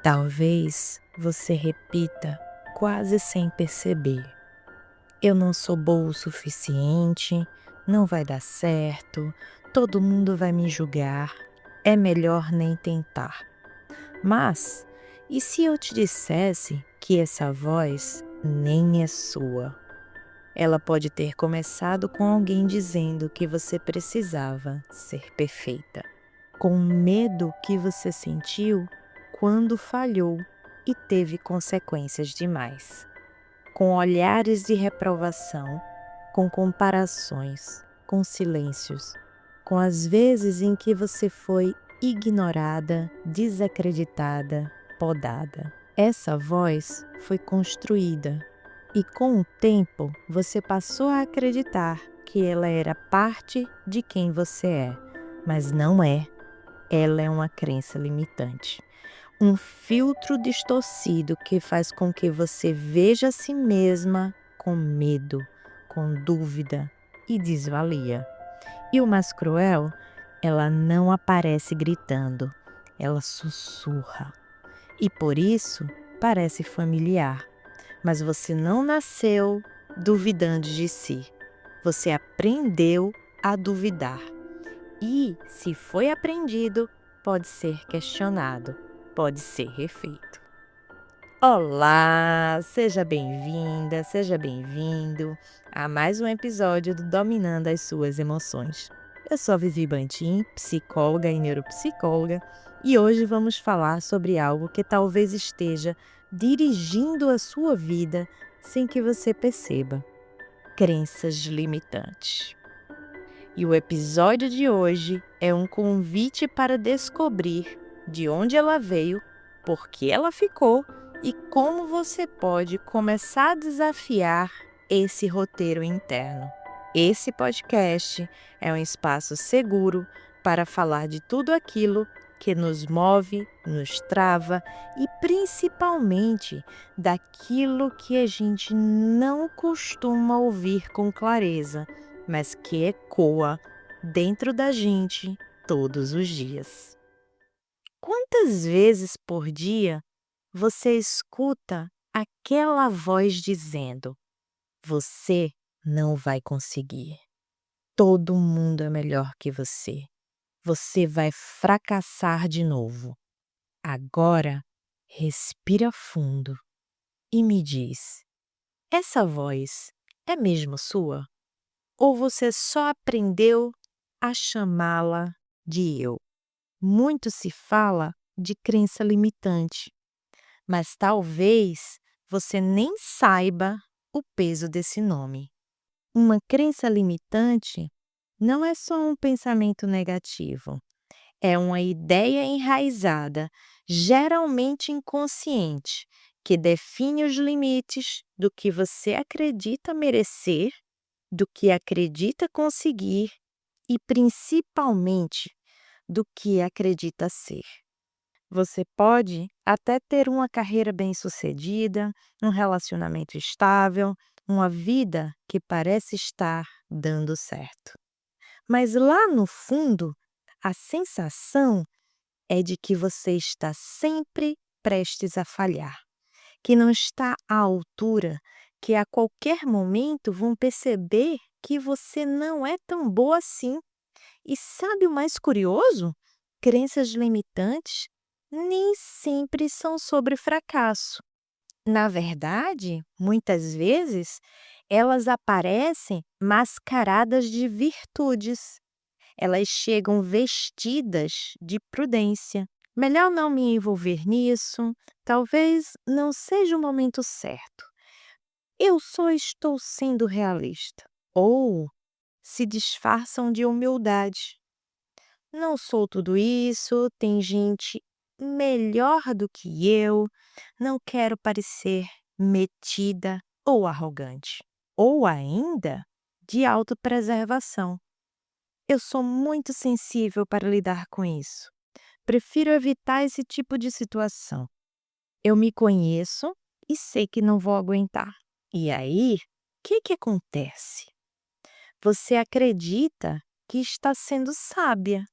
Talvez você repita quase sem perceber: eu não sou boa o suficiente, não vai dar certo, todo mundo vai me julgar, é melhor nem tentar. Mas, e se eu te dissesse que essa voz nem é sua? Ela pode ter começado com alguém dizendo que você precisava ser perfeita, com medo que você sentiu quando falhou e teve consequências demais, com olhares de reprovação, com comparações, com silêncios, com as vezes em que você foi ignorada, desacreditada, podada. Essa voz foi construída e, com o tempo, você passou a acreditar que ela era parte de quem você é, mas não é. Ela é uma crença limitante, um filtro distorcido que faz com que você veja a si mesma com medo, com dúvida e desvalia. E o mais cruel, ela não aparece gritando, ela sussurra. E por isso parece familiar, mas você não nasceu duvidando de si. Você aprendeu a duvidar. E, se foi aprendido, pode ser questionado, pode ser refeito. Olá, seja bem-vinda, seja bem-vindo a mais um episódio do Dominando as Suas Emoções. Eu sou a Vivi Bantim, psicóloga e neuropsicóloga, e hoje vamos falar sobre algo que talvez esteja dirigindo a sua vida sem que você perceba: crenças limitantes. E o episódio de hoje é um convite para descobrir de onde ela veio, por que ela ficou e como você pode começar a desafiar esse roteiro interno. Esse podcast é um espaço seguro para falar de tudo aquilo que nos move, nos trava e principalmente daquilo que a gente não costuma ouvir com clareza, mas que ecoa dentro da gente todos os dias. Quantas vezes por dia você escuta aquela voz dizendo: você não vai conseguir, todo mundo é melhor que você vai fracassar de novo. Agora, respira fundo e me diz: essa voz é mesmo sua? Ou você só aprendeu a chamá-la de eu? Muito se fala de crença limitante, mas talvez você nem saiba o peso desse nome. Uma crença limitante não é só um pensamento negativo, é uma ideia enraizada, geralmente inconsciente, que define os limites do que você acredita merecer, do que acredita conseguir e, principalmente, do que acredita ser. Você pode até ter uma carreira bem-sucedida, um relacionamento estável, uma vida que parece estar dando certo. Mas lá no fundo, a sensação é de que você está sempre prestes a falhar, que não está à altura, que a qualquer momento vão perceber que você não é tão boa assim. E sabe o mais curioso? Crenças limitantes nem sempre são sobre fracasso. Na verdade, muitas vezes, elas aparecem mascaradas de virtudes. Elas chegam vestidas de prudência. Melhor não me envolver nisso, talvez não seja o momento certo. Eu só estou sendo realista. Ou se disfarçam de humildade. Não sou tudo isso, tem gente melhor do que eu, não quero parecer metida ou arrogante. Ou ainda, de autopreservação. Eu sou muito sensível para lidar com isso. Prefiro evitar esse tipo de situação. Eu me conheço e sei que não vou aguentar. E aí, o que acontece? Você acredita que está sendo sábia,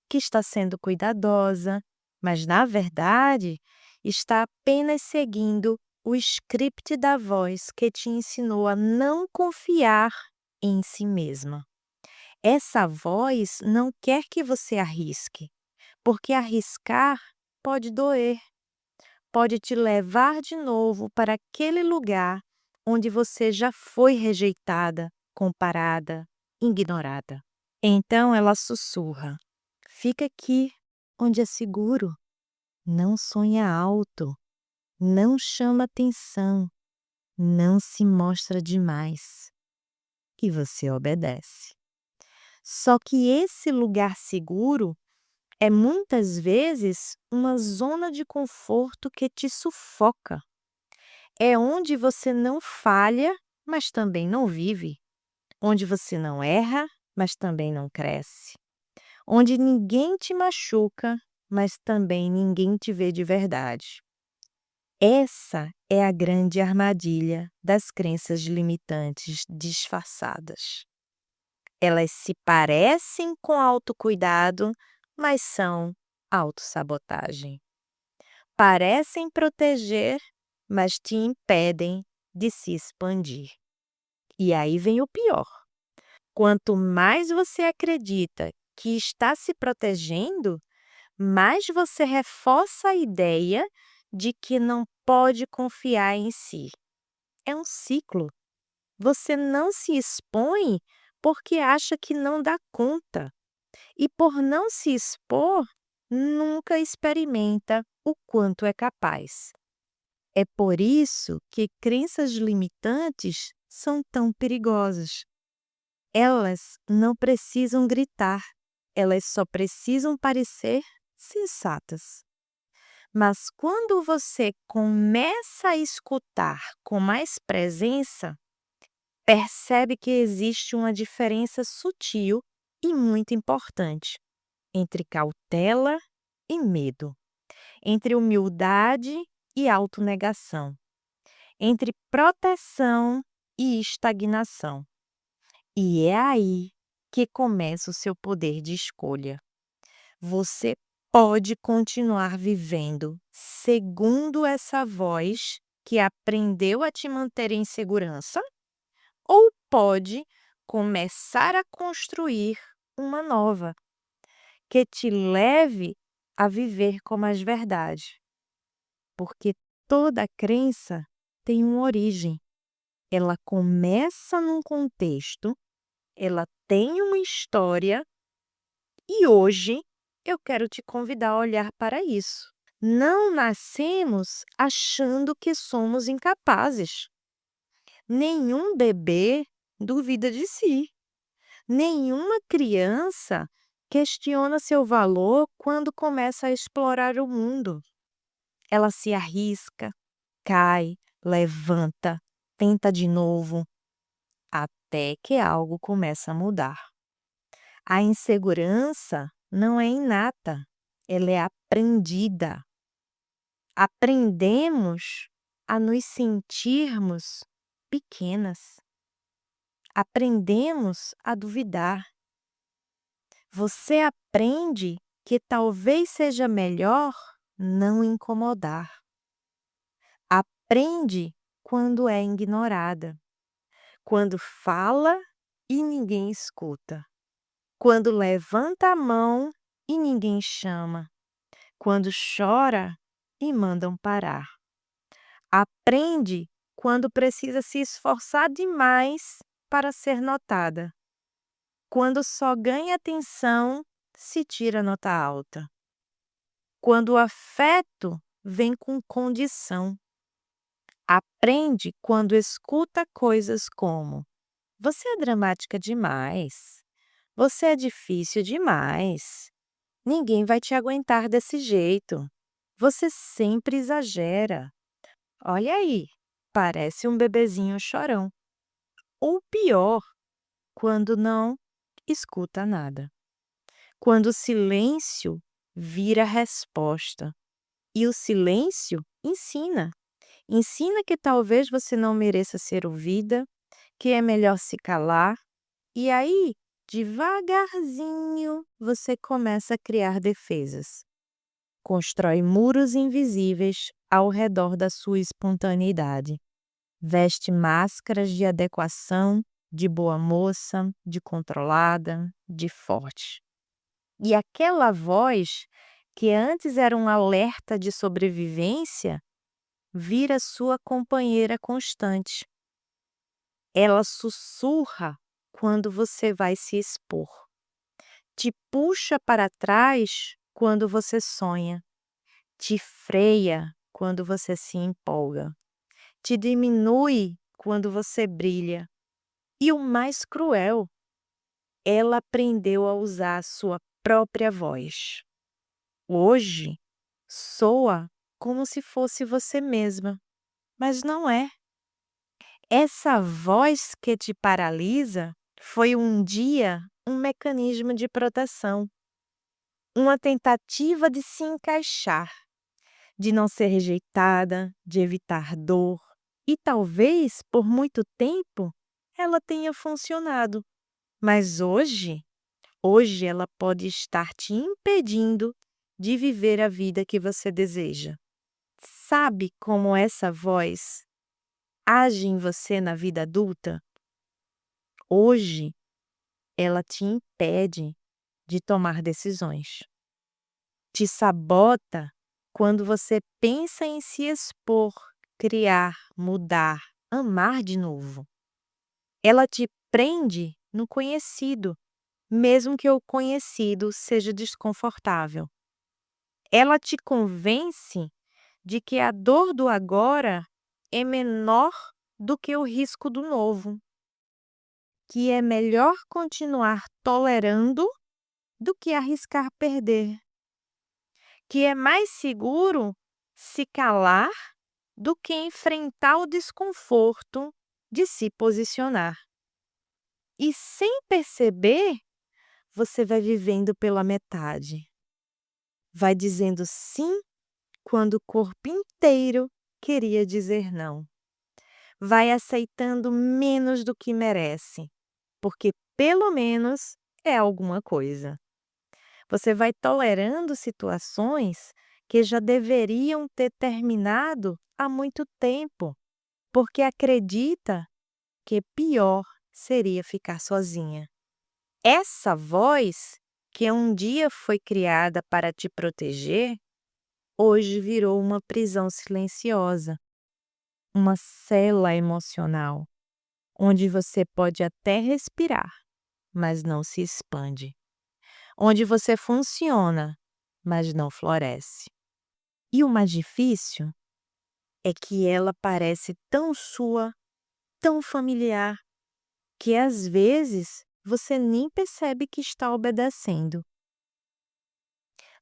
que está sendo cuidadosa, mas na verdade está apenas seguindo o script da voz que te ensinou a não confiar em si mesma. Essa voz não quer que você arrisque, porque arriscar pode doer, pode te levar de novo para aquele lugar onde você já foi rejeitada, comparada, ignorada. Então ela sussurra: fica aqui, onde é seguro. Não sonha alto, não chama atenção, não se mostra demais. E você obedece. Só que esse lugar seguro é muitas vezes uma zona de conforto que te sufoca. É onde você não falha, mas também não vive. Onde você não erra, mas também não cresce. Onde ninguém te machuca, mas também ninguém te vê de verdade. Essa é a grande armadilha das crenças limitantes disfarçadas. Elas se parecem com autocuidado, mas são autossabotagem. Parecem proteger, mas te impedem de se expandir. E aí vem o pior. Quanto mais você acredita que está se protegendo, mais você reforça a ideia de que não pode confiar em si. É um ciclo. Você não se expõe porque acha que não dá conta. E por não se expor, nunca experimenta o quanto é capaz. É por isso que crenças limitantes são tão perigosas. Elas não precisam gritar, elas só precisam parecer sensatas. Mas quando você começa a escutar com mais presença, percebe que existe uma diferença sutil e muito importante entre cautela e medo, entre humildade e autonegação, entre proteção e estagnação. E é aí que começa o seu poder de escolha. Você pode continuar vivendo segundo essa voz que aprendeu a te manter em segurança, ou pode começar a construir uma nova, que te leve a viver com mais verdade. Porque toda crença tem uma origem. Ela começa num contexto, ela tem uma história e hoje eu quero te convidar a olhar para isso. Não nascemos achando que somos incapazes. Nenhum bebê duvida de si. Nenhuma criança questiona seu valor quando começa a explorar o mundo. Ela se arrisca, cai, levanta, tenta de novo, até que algo começa a mudar. A insegurança não é inata, ela é aprendida. Aprendemos a nos sentirmos pequenas. Aprendemos a duvidar. Você aprende que talvez seja melhor não incomodar. Aprende quando é ignorada, quando fala e ninguém escuta, quando levanta a mão e ninguém chama, quando chora e mandam parar. Aprende quando precisa se esforçar demais para ser notada, quando só ganha atenção se tira nota alta, quando o afeto vem com condição. Aprende quando escuta coisas como: você é dramática demais, você é difícil demais, ninguém vai te aguentar desse jeito, você sempre exagera. Olha aí, parece um bebezinho chorão. Ou pior, quando não escuta nada. Quando o silêncio vira resposta. E o silêncio ensina. Ensina que talvez você não mereça ser ouvida, que é melhor se calar. E aí, devagarzinho, você começa a criar defesas. Constrói muros invisíveis ao redor da sua espontaneidade. Veste máscaras de adequação, de boa moça, de controlada, de forte. E aquela voz, que antes era um alerta de sobrevivência, vira sua companheira constante. Ela sussurra quando você vai se expor. Te puxa para trás quando você sonha. Te freia quando você se empolga. Te diminui quando você brilha. E o mais cruel, ela aprendeu a usar a sua própria voz. Hoje, soa como se fosse você mesma, mas não é. Essa voz que te paralisa foi um dia um mecanismo de proteção, uma tentativa de se encaixar, de não ser rejeitada, de evitar dor. E talvez, por muito tempo, ela tenha funcionado. Mas hoje ela pode estar te impedindo de viver a vida que você deseja. Sabe como essa voz age em você na vida adulta? Hoje, ela te impede de tomar decisões. Te sabota quando você pensa em se expor, criar, mudar, amar de novo. Ela te prende no conhecido, mesmo que o conhecido seja desconfortável. Ela te convence de que a dor do agora é menor do que o risco do novo, que é melhor continuar tolerando do que arriscar perder, que é mais seguro se calar do que enfrentar o desconforto de se posicionar. E sem perceber, você vai vivendo pela metade. Vai dizendo sim quando o corpo inteiro queria dizer não. Vai aceitando menos do que merece, porque pelo menos é alguma coisa. Você vai tolerando situações que já deveriam ter terminado há muito tempo, porque acredita que pior seria ficar sozinha. Essa voz, que um dia foi criada para te proteger, hoje virou uma prisão silenciosa, uma cela emocional, onde você pode até respirar, mas não se expande. Onde você funciona, mas não floresce. E o mais difícil é que ela parece tão sua, tão familiar, que às vezes você nem percebe que está obedecendo.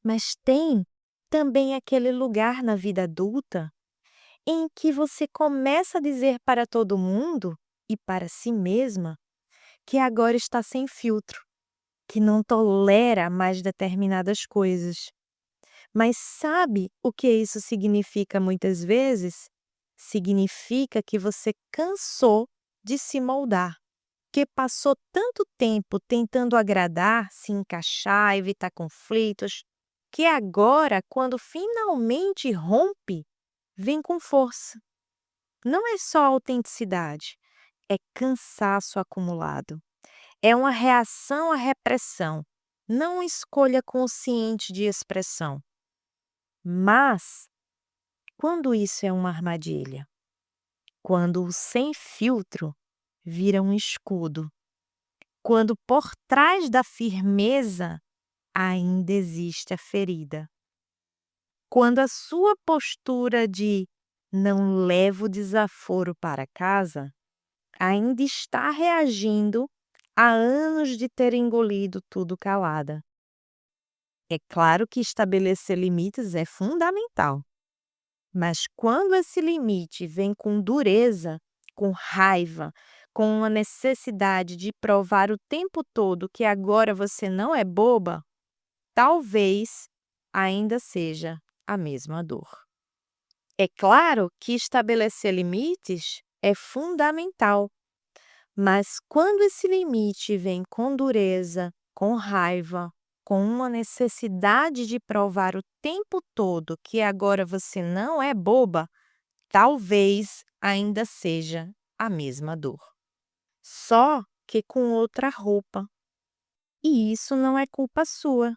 Mas tem também aquele lugar na vida adulta em que você começa a dizer para todo mundo e para si mesma que agora está sem filtro, que não tolera mais determinadas coisas. Mas sabe o que isso significa muitas vezes? Significa que você cansou de se moldar, que passou tanto tempo tentando agradar, se encaixar, evitar conflitos, que agora, quando finalmente rompe, vem com força. Não é só autenticidade, é cansaço acumulado. É uma reação à repressão, não uma escolha consciente de expressão. Mas, quando isso é uma armadilha? Quando o sem filtro vira um escudo. Quando por trás da firmeza ainda existe a ferida. Quando a sua postura de não levo desaforo para casa ainda está reagindo a anos de ter engolido tudo calada. É claro que estabelecer limites é fundamental, mas quando esse limite vem com dureza, com raiva, com uma necessidade de provar o tempo todo que agora você não é boba, talvez ainda seja a mesma dor. É claro que estabelecer limites é fundamental, mas quando esse limite vem com dureza, com raiva, com uma necessidade de provar o tempo todo que agora você não é boba, talvez ainda seja a mesma dor, só que com outra roupa. E isso não é culpa sua,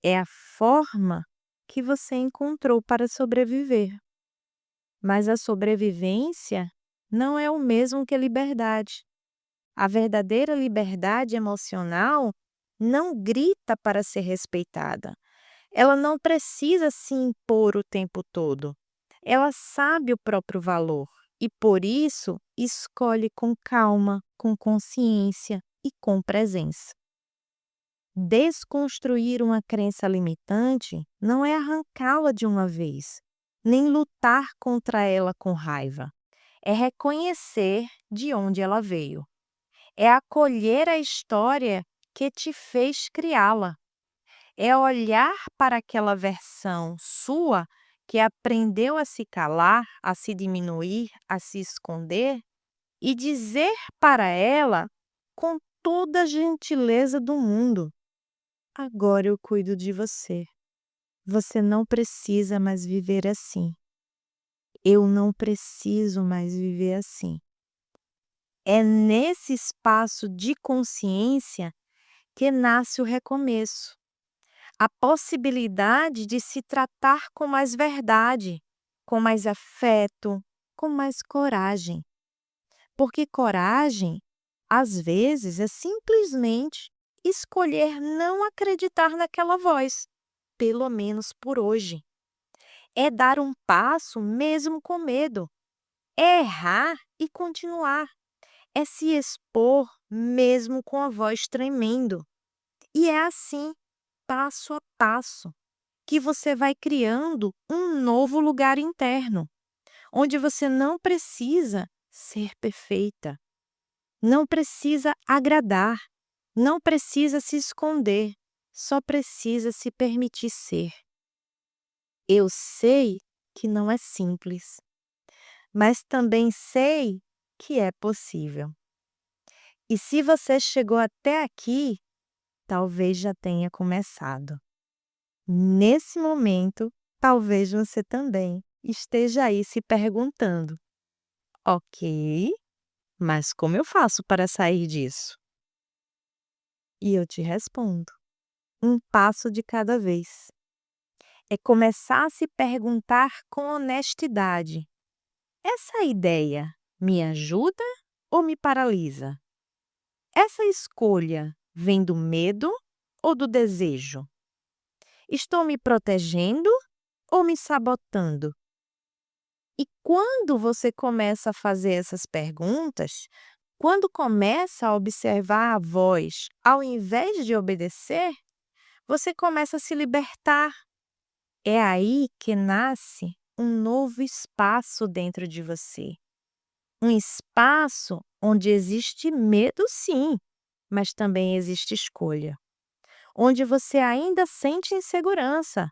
é a forma que você encontrou para sobreviver. Mas a sobrevivência não é o mesmo que liberdade. A verdadeira liberdade emocional não grita para ser respeitada. Ela não precisa se impor o tempo todo. Ela sabe o próprio valor e, por isso, escolhe com calma, com consciência e com presença. Desconstruir uma crença limitante não é arrancá-la de uma vez, nem lutar contra ela com raiva. É reconhecer de onde ela veio. É acolher a história que te fez criá-la. É olhar para aquela versão sua que aprendeu a se calar, a se diminuir, a se esconder e dizer para ela com toda a gentileza do mundo: agora eu cuido de você. Você não precisa mais viver assim. Eu não preciso mais viver assim. É nesse espaço de consciência que nasce o recomeço. A possibilidade de se tratar com mais verdade, com mais afeto, com mais coragem. Porque coragem, às vezes, é simplesmente escolher não acreditar naquela voz, pelo menos por hoje. É dar um passo mesmo com medo. É errar e continuar. É se expor mesmo com a voz tremendo. E é assim, passo a passo, que você vai criando um novo lugar interno, onde você não precisa ser perfeita, não precisa agradar, não precisa se esconder, só precisa se permitir ser. Eu sei que não é simples, mas também sei que é possível. E se você chegou até aqui, talvez já tenha começado. Nesse momento, talvez você também esteja aí se perguntando: ok, mas como eu faço para sair disso? E eu te respondo: um passo de cada vez. É começar a se perguntar com honestidade: essa ideia me ajuda ou me paralisa? Essa escolha vem do medo ou do desejo? Estou me protegendo ou me sabotando? E quando você começa a fazer essas perguntas, quando começa a observar a voz, ao invés de obedecer, você começa a se libertar. É aí que nasce um novo espaço dentro de você. Um espaço onde existe medo, sim, mas também existe escolha. Onde você ainda sente insegurança,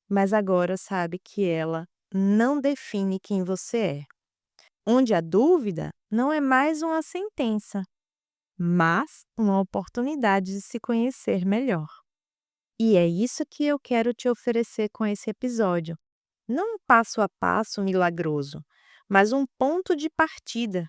mas agora sabe que ela não define quem você é. Onde a dúvida não é mais uma sentença, mas uma oportunidade de se conhecer melhor. E é isso que eu quero te oferecer com esse episódio. Não um passo a passo milagroso, mas um ponto de partida.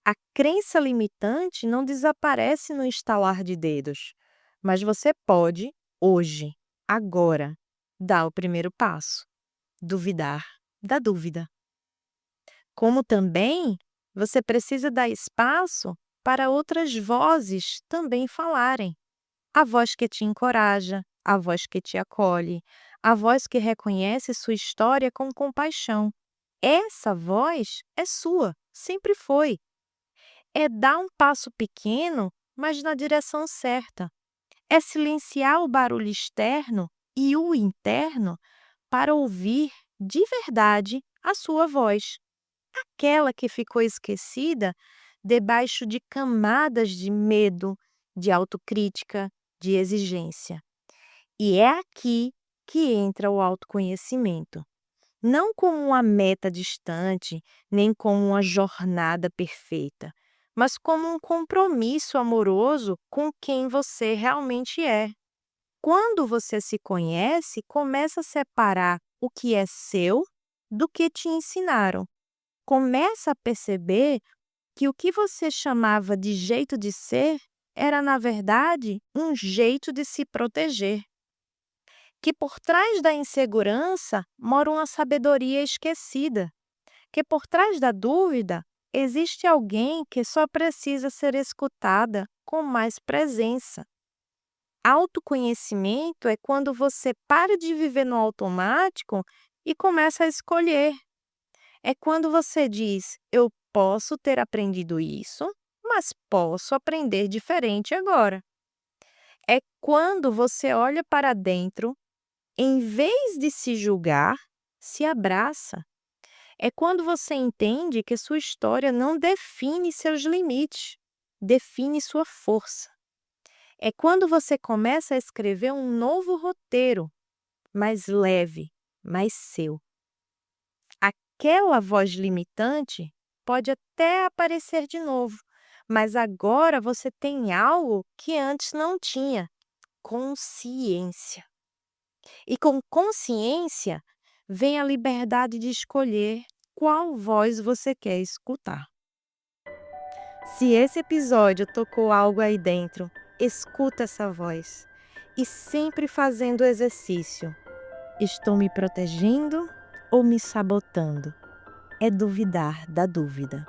A crença limitante não desaparece no estalar de dedos, mas você pode, hoje, agora, dar o primeiro passo. Duvidar da dúvida. Como também você precisa dar espaço para outras vozes também falarem. A voz que te encoraja, a voz que te acolhe, a voz que reconhece sua história com compaixão. Essa voz é sua, sempre foi. É dar um passo pequeno, mas na direção certa. É silenciar o barulho externo e o interno para ouvir de verdade a sua voz. Aquela que ficou esquecida debaixo de camadas de medo, de autocrítica, de exigência. E é aqui que entra o autoconhecimento. Não como uma meta distante, nem como uma jornada perfeita, mas como um compromisso amoroso com quem você realmente é. quando você se conhece, começa a separar o que é seu do que te ensinaram. Começa a perceber que o que você chamava de jeito de ser era, na verdade, um jeito de se proteger. Que por trás da insegurança mora uma sabedoria esquecida. Que por trás da dúvida existe alguém que só precisa ser escutada com mais presença. Autoconhecimento é quando você para de viver no automático e começa a escolher. É quando você diz: eu posso ter aprendido isso, mas posso aprender diferente agora. É quando você olha para dentro, em vez de se julgar, se abraça. É quando você entende que sua história não define seus limites, define sua força. É quando você começa a escrever um novo roteiro, mais leve, mais seu. Aquela voz limitante pode até aparecer de novo, mas agora você tem algo que antes não tinha: consciência. E com consciência vem a liberdade de escolher qual voz você quer escutar. Se esse episódio tocou algo aí dentro, escuta essa voz. E sempre fazendo o exercício: estou me protegendo ou me sabotando? É duvidar da dúvida.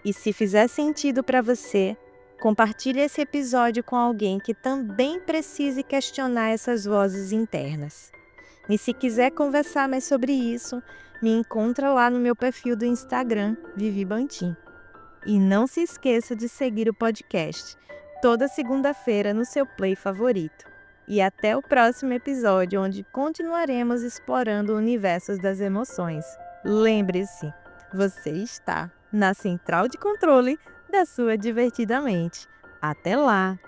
E se fizer sentido para você, compartilhe esse episódio com alguém que também precise questionar essas vozes internas. E se quiser conversar mais sobre isso, me encontra lá no meu perfil do Instagram, Vivi Bantim. E não se esqueça de seguir o podcast, toda segunda-feira no seu play favorito. E até o próximo episódio, onde continuaremos explorando o universo das emoções. Lembre-se, você está na central de controle da sua divertida mente. Até lá!